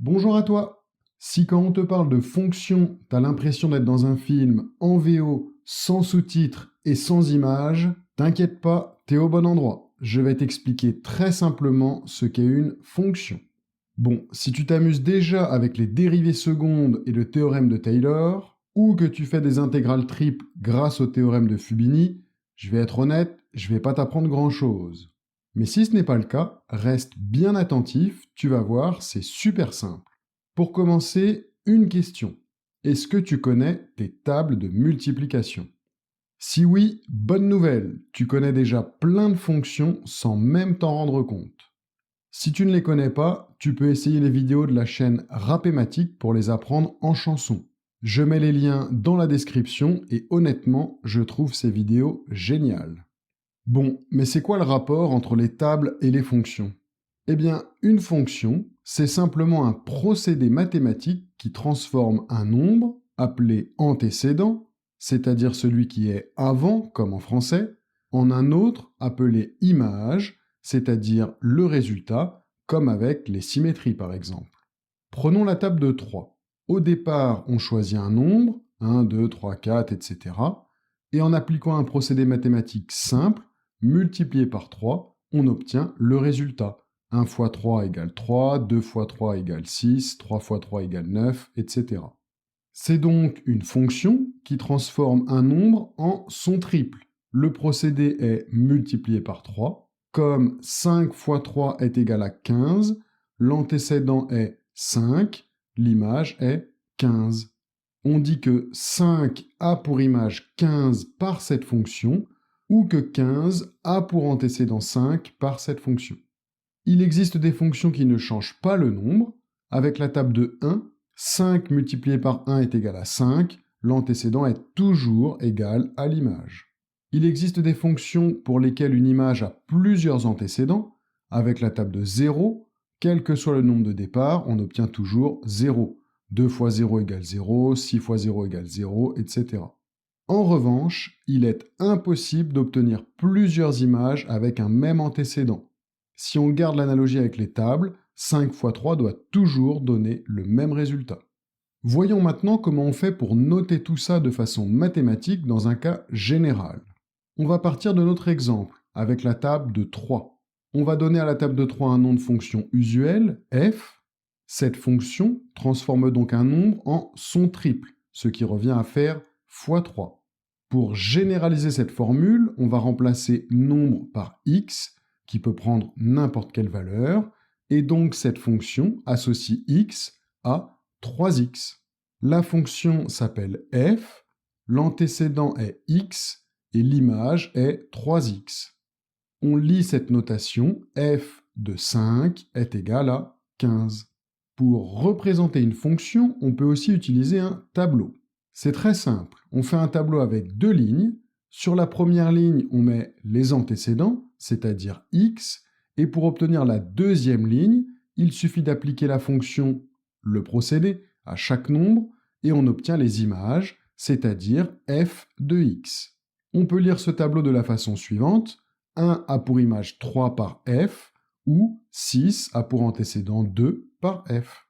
Bonjour à toi. Si quand on te parle de fonction, t'as l'impression d'être dans un film en VO, sans sous-titres et sans images, t'inquiète pas, t'es au bon endroit. Je vais t'expliquer très simplement ce qu'est une fonction. Bon, si tu t'amuses déjà avec les dérivées secondes et le théorème de Taylor, ou que tu fais des intégrales triples grâce au théorème de Fubini, je vais être honnête, je vais pas t'apprendre grand-chose. Mais si ce n'est pas le cas, reste bien attentif, tu vas voir, c'est super simple. Pour commencer, une question. Est-ce que tu connais tes tables de multiplication? Si oui, bonne nouvelle, tu connais déjà plein de fonctions sans même t'en rendre compte. Si tu ne les connais pas, tu peux essayer les vidéos de la chaîne Rapématique pour les apprendre en chanson. Je mets les liens dans la description et honnêtement, je trouve ces vidéos géniales. Bon, mais c'est quoi le rapport entre les tables et les fonctions? Eh bien, une fonction, c'est simplement un procédé mathématique qui transforme un nombre, appelé antécédent, c'est-à-dire celui qui est avant, comme en français, en un autre appelé image, c'est-à-dire le résultat, comme avec les symétries par exemple. Prenons la table de 3. Au départ, on choisit un nombre, 1, 2, 3, 4, etc. Et en appliquant un procédé mathématique simple, multiplié par 3, on obtient le résultat. 1 fois 3 égale 3, 2 fois 3 égale 6, 3 fois 3 égale 9, etc. C'est donc une fonction qui transforme un nombre en son triple. Le procédé est multiplié par 3. Comme 5 fois 3 est égal à 15, l'antécédent est 5, l'image est 15. On dit que 5 a pour image 15 par cette fonction, ou que 15 a pour antécédent 5 par cette fonction. Il existe des fonctions qui ne changent pas le nombre. Avec la table de 1, 5 multiplié par 1 est égal à 5, l'antécédent est toujours égal à l'image. Il existe des fonctions pour lesquelles une image a plusieurs antécédents. Avec la table de 0, quel que soit le nombre de départ, on obtient toujours 0. 2 fois 0 égale 0, 6 fois 0 égale 0, etc. En revanche, il est impossible d'obtenir plusieurs images avec un même antécédent. Si on garde l'analogie avec les tables, 5 fois 3 doit toujours donner le même résultat. Voyons maintenant comment on fait pour noter tout ça de façon mathématique dans un cas général. On va partir de notre exemple, avec la table de 3. On va donner à la table de 3 un nom de fonction usuel, f. Cette fonction transforme donc un nombre en son triple, ce qui revient à faire fois 3. Pour généraliser cette formule, on va remplacer nombre par x, qui peut prendre n'importe quelle valeur, et donc cette fonction associe x à 3x. La fonction s'appelle f, l'antécédent est x, et l'image est 3x. On lit cette notation, f de 5 est égal à 15. Pour représenter une fonction, on peut aussi utiliser un tableau. C'est très simple, on fait un tableau avec deux lignes. Sur la première ligne, on met les antécédents, c'est-à-dire x, et pour obtenir la deuxième ligne, il suffit d'appliquer la fonction, le procédé, à chaque nombre, et on obtient les images, c'est-à-dire f de x. On peut lire ce tableau de la façon suivante, 1 a pour image 3 par f, ou 6 a pour antécédent 2 par f.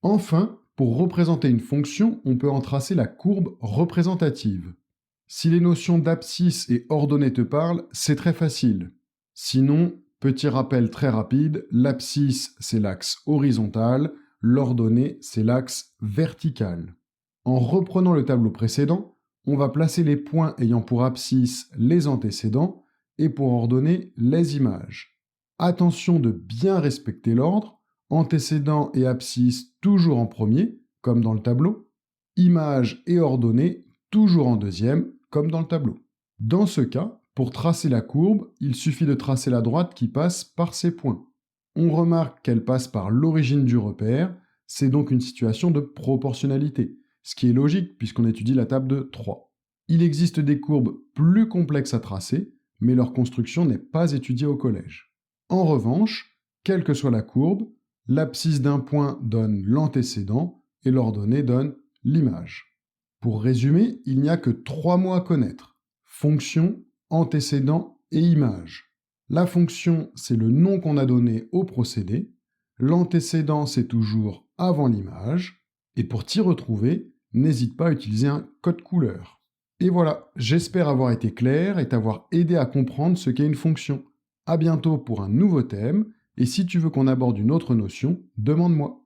Enfin, pour représenter une fonction, on peut en tracer la courbe représentative. Si les notions d'abscisse et ordonnée te parlent, c'est très facile. Sinon, petit rappel très rapide, l'abscisse c'est l'axe horizontal, l'ordonnée c'est l'axe vertical. En reprenant le tableau précédent, on va placer les points ayant pour abscisse les antécédents et pour ordonnée les images. Attention de bien respecter l'ordre, antécédent et abscisse toujours en premier, comme dans le tableau, image et ordonnée toujours en deuxième, comme dans le tableau. Dans ce cas, pour tracer la courbe, il suffit de tracer la droite qui passe par ces points. On remarque qu'elle passe par l'origine du repère, c'est donc une situation de proportionnalité, ce qui est logique puisqu'on étudie la table de 3. Il existe des courbes plus complexes à tracer, mais leur construction n'est pas étudiée au collège. En revanche, quelle que soit la courbe, l'abscisse d'un point donne l'antécédent et l'ordonnée donne l'image. Pour résumer, il n'y a que 3 mots à connaître. Fonction, antécédent et image. La fonction, c'est le nom qu'on a donné au procédé. L'antécédent, c'est toujours avant l'image. Et pour t'y retrouver, n'hésite pas à utiliser un code couleur. Et voilà, j'espère avoir été clair et t'avoir aidé à comprendre ce qu'est une fonction. À bientôt pour un nouveau thème, et si tu veux qu'on aborde une autre notion, demande-moi.